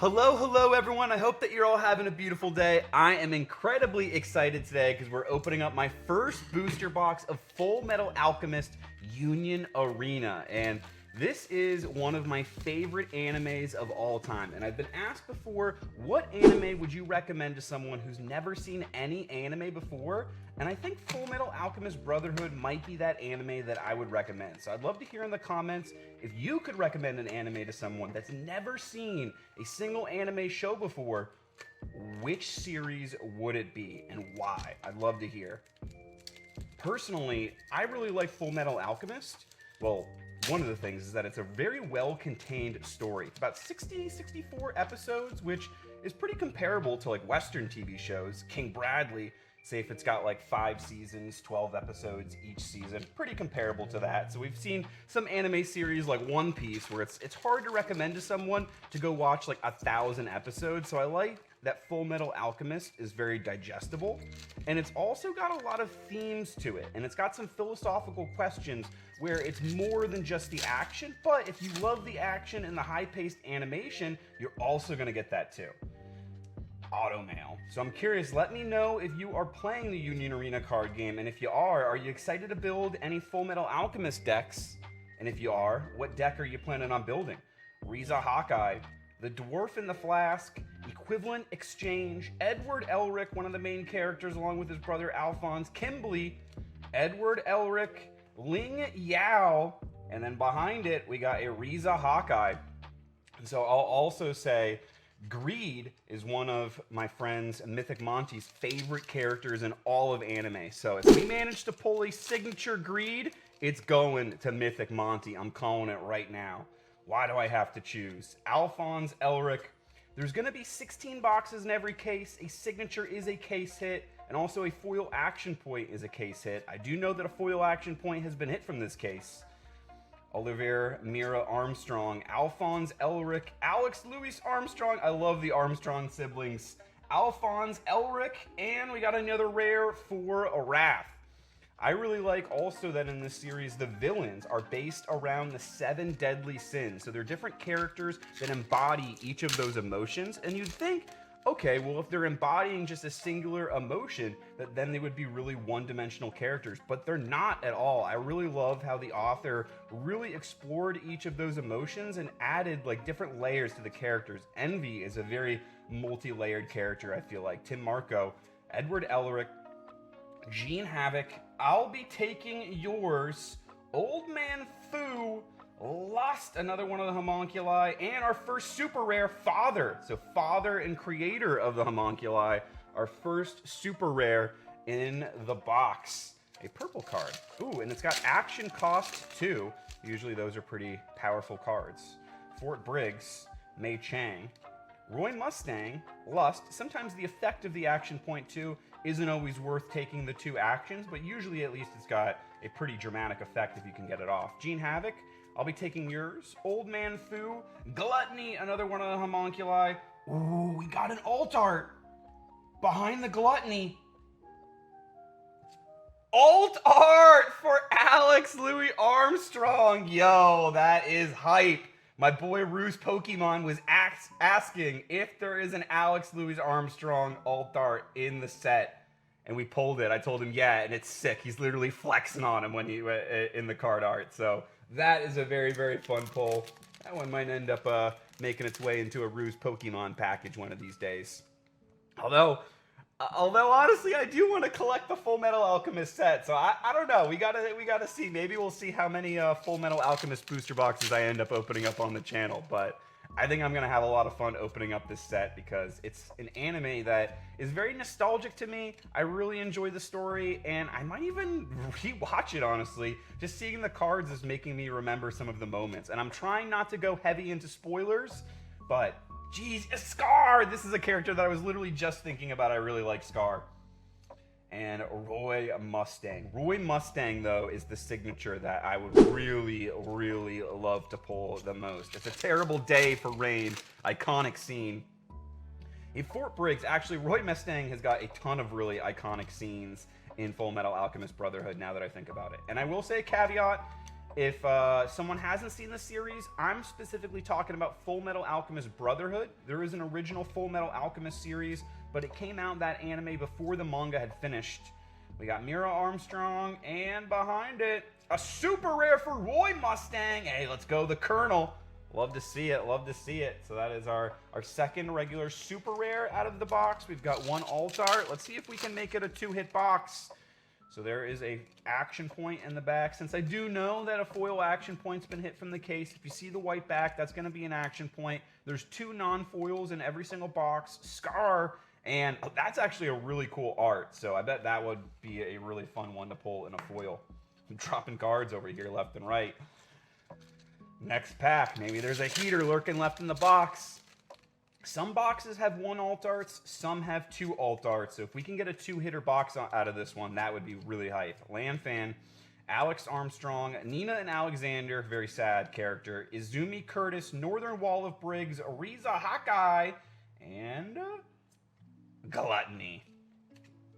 Hello everyone. I hope that you're all having a beautiful day. I am incredibly excited today because we're opening up my first booster box of Fullmetal Alchemist Union Arena. And this is one of my favorite animes of all time. And I've been asked before, what anime would you recommend to someone who's never seen any anime before? And I think Fullmetal Alchemist Brotherhood might be that anime that I would recommend. So I'd love to hear in the comments if you could recommend an anime to someone that's never seen a single anime show before, which series would it be and why? I'd love to hear. Personally, I really like Fullmetal Alchemist. Well, one of the things is that it's a very well-contained story. It's about 64 episodes, which is pretty comparable to like Western TV shows. King Bradley, say if it's got like 5 seasons, 12 episodes each season, pretty comparable to that. So we've seen some anime series like One Piece where it's hard to recommend to someone to go watch like 1,000 episodes. So I like that Fullmetal Alchemist is very digestible, and it's also got a lot of themes to it, and it's got some philosophical questions where it's more than just the action, but if you love the action and the high-paced animation, you're also gonna get that too. Auto mail. So I'm curious, let me know if you are playing the Union Arena card game, and if you are you excited to build any Fullmetal Alchemist decks? And if you are, what deck are you planning on building? Riza Hawkeye, the Dwarf in the Flask, Equivalent Exchange, Edward Elric, one of the main characters, along with his brother Alphonse, Kimberly, Edward Elric, Ling Yao, and then behind it, we got a Riza Hawkeye. And so I'll also say, Greed is one of my friends Mythic Monty's favorite characters in all of anime. So if we manage to pull a signature Greed, it's going to Mythic Monty. I'm calling it right now. Why do I have to choose? Alphonse Elric. There's going to be 16 boxes in every case. A signature is a case hit, and also a foil action point is a case hit. I do know that a foil action point has been hit from this case. Olivier Mira Armstrong, Alphonse Elric, Alex Louis Armstrong. I love the Armstrong siblings. Alphonse Elric, and we got another rare for Wrath. I really like also that in this series, the villains are based around the 7 deadly sins. So they're different characters that embody each of those emotions. And you'd think, okay, well, if they're embodying just a singular emotion, that then they would be really one-dimensional characters. But they're not at all. I really love how the author really explored each of those emotions and added like different layers to the characters. Envy is a very multi-layered character, I feel like. Tim Marco, Edward Elric, Gene Havoc. I'll be taking yours. Old Man Fu, Lust, another one of the homunculi, and our first super rare, Father. So Father and creator of the homunculi, our first super rare in the box. A purple card. Ooh, and it's got action cost too. Usually those are pretty powerful cards. Fort Briggs, Mei Chang, Roy Mustang, Lust. Sometimes the effect of the action point too isn't always worth taking the 2 actions, but usually at least it's got a pretty dramatic effect if you can get it off. Gene Havoc, I'll be taking yours. Old Man Fu, Gluttony, another one of the homunculi. Ooh, we got an alt art behind the Gluttony. Alt art for Alex Louis Armstrong. Yo, that is hype. My boy Ruse Pokemon was asking if there is an Alex Louis Armstrong alt art in the set, and we pulled it. I told him, yeah, and it's sick. He's literally flexing on him when he in the card art. So that is a very, very fun pull. That one might end up making its way into a Ruse Pokemon package one of these days. Although honestly, I do want to collect the Fullmetal Alchemist set, so I don't know. We gotta see. Maybe we'll see how many Fullmetal Alchemist booster boxes I end up opening up on the channel. But I think I'm gonna have a lot of fun opening up this set because it's an anime that is very nostalgic to me. I really enjoy the story, and I might even rewatch it. Honestly, just seeing the cards is making me remember some of the moments, and I'm trying not to go heavy into spoilers, but. Jeez, Scar! This is a character that I was literally just thinking about. I really like Scar. And Roy Mustang. Roy Mustang, though, is the signature that I would really, really love to pull the most. It's a terrible day for rain. Iconic scene. In Fort Briggs, actually, Roy Mustang has got a ton of really iconic scenes in Fullmetal Alchemist Brotherhood, now that I think about it. And I will say a caveat, If someone hasn't seen the series, I'm specifically talking about Fullmetal Alchemist Brotherhood. There is an original Fullmetal Alchemist series, but it came out, that anime, before the manga had finished. We got Mira Armstrong, and behind it, a super rare for Roy Mustang. Hey, let's go, the Colonel. Love to see it, love to see it. So that is our second regular super rare out of the box. We've got one alt art. Let's see if we can make it a 2-hit box. So there is a action point in the back. Since I do know that a foil action point's been hit from the case, if you see the white back, that's going to be an action point. There's 2 non-foils in every single box. Scar, and that's actually a really cool art. So I bet that would be a really fun one to pull in a foil. I'm dropping cards over here left and right. Next pack, maybe there's a heater lurking left in the box. Some boxes have 1 alt arts, some have 2 alt arts. So if we can get a 2-hitter box out of this one, that would be really hype. Lanfan, Alex Armstrong, Nina and Alexander, very sad character, Izumi Curtis, Northern Wall of Briggs, Riza Hawkeye, and Gluttony.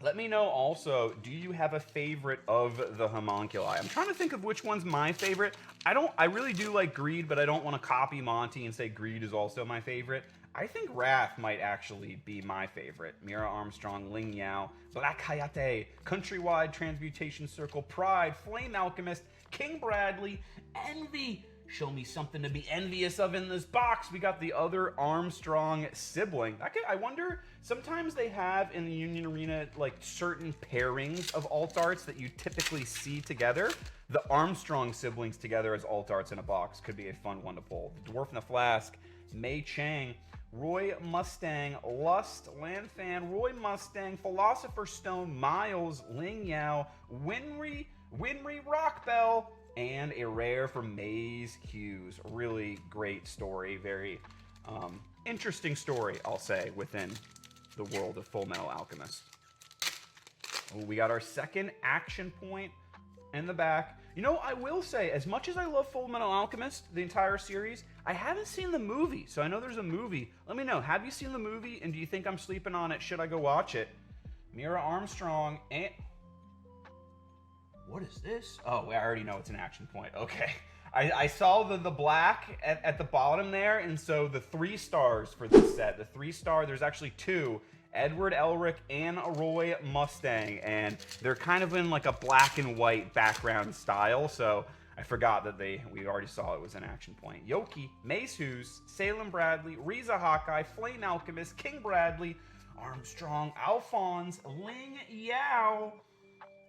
Let me know also, do you have a favorite of the homunculi? I'm trying to think of which one's my favorite. I really do like Greed, but I don't want to copy Monty and say Greed is also my favorite. I think Wrath might actually be my favorite. Mira Armstrong, Ling Yao, Black Hayate, Countrywide Transmutation Circle, Pride, Flame Alchemist, King Bradley, Envy. Show me something to be envious of in this box. We got the other Armstrong sibling. I wonder, sometimes they have in the Union Arena like certain pairings of alt arts that you typically see together. The Armstrong siblings together as alt arts in a box could be a fun one to pull. The Dwarf in the Flask, Mei Chang, Roy Mustang, Lust, Lanfan, Roy Mustang, Philosopher Stone, Miles, Ling Yao, Winry Rockbell, and a rare from Maze Hughes. Really great story. Very interesting story, I'll say, within the world of Fullmetal Alchemist. We got our second action point in the back. You know, I will say, as much as I love Fullmetal Alchemist, the entire series, I haven't seen the movie. So I know there's a movie. Let me know, have you seen the movie, and do you think I'm sleeping on it? Should I go watch it? Mira Armstrong and... What is this? Oh, I already know it's an action point. Okay. I saw the black at the bottom there, and so the 3 stars for this set, the 3-star, there's actually 2. Edward Elric and Roy Mustang, and they're kind of in like a black and white background style, so I forgot that we already saw it was an action point. Yoki, Mace Hughes, Salem Bradley, Riza Hawkeye, Flame Alchemist, King Bradley, Armstrong, Alphonse, Ling Yao.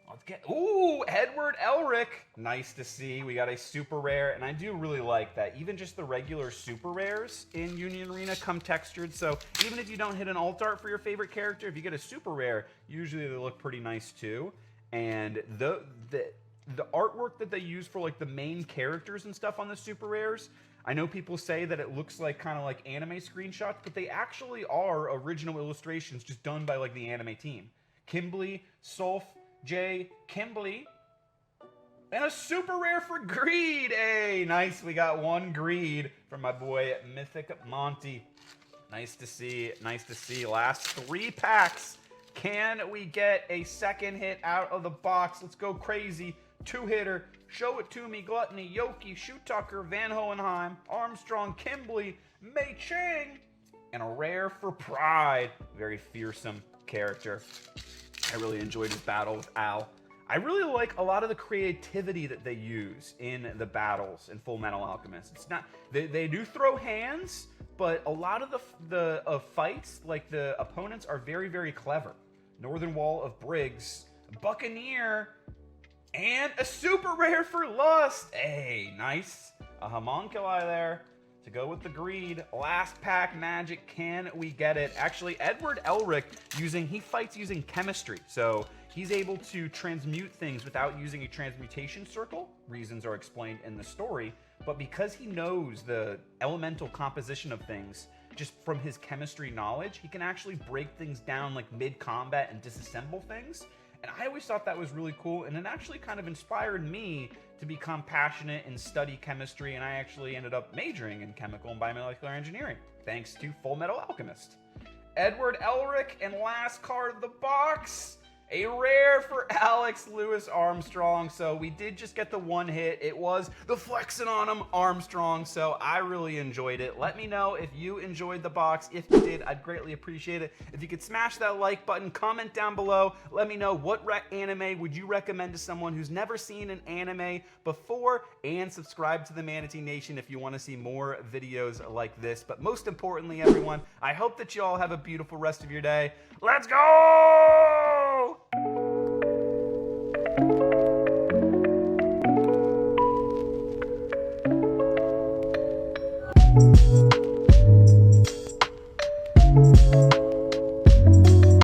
Let's get, ooh, Edward Elric. Nice to see. We got a super rare, and I do really like that. Even just the regular super rares in Union Arena come textured, so even if you don't hit an alt art for your favorite character, if you get a super rare, usually they look pretty nice too. And the artwork that they use for like the main characters and stuff on the super rares, I know people say that it looks like kind of like anime screenshots, but they actually are original illustrations just done by like the anime team. Kimberly, Sulf, Jay, Kimberly, and a super rare for Greed. Hey, nice. We got 1 Greed from my boy Mythic Monty. Nice to see. Nice to see. Last 3 packs. Can we get a second hit out of the box? Let's go crazy. 2-hitter. Show it to me. Gluttony, Yoki, Shoot Tucker, Van Hohenheim, Armstrong, Kimberly, Mei Chang, and a rare for Pride. Very fearsome character. I really enjoyed his battle with Al. I really like a lot of the creativity that they use in the battles in Fullmetal Alchemist. It's not, they do throw hands, but a lot of the fights, like the opponents, are very, very clever. Northern Wall of Briggs, Buccaneer, and a super rare for Lust. Hey, nice. A homunculi there to go with the Greed. Last pack magic. Can we get it? Actually, Edward Elric, he fights using chemistry. So he's able to transmute things without using a transmutation circle. Reasons are explained in the story. But because he knows the elemental composition of things, just from his chemistry knowledge, he can actually break things down like mid-combat and disassemble things. And I always thought that was really cool, and it actually kind of inspired me to become passionate and study chemistry, and I actually ended up majoring in chemical and biomolecular engineering, thanks to Fullmetal Alchemist. Edward Elric, and last card of the box, A rare for Alex Lewis Armstrong. So we did just get the one hit. It was the flexing on him Armstrong. So I really enjoyed it. Let me know if you enjoyed the box. If you did, I'd greatly appreciate it. If you could smash that like button, comment down below. Let me know what anime would you recommend to someone who's never seen an anime before, and subscribe to the Manatee Nation if you want to see more videos like this. But most importantly, everyone, I hope that you all have a beautiful rest of your day. Let's go!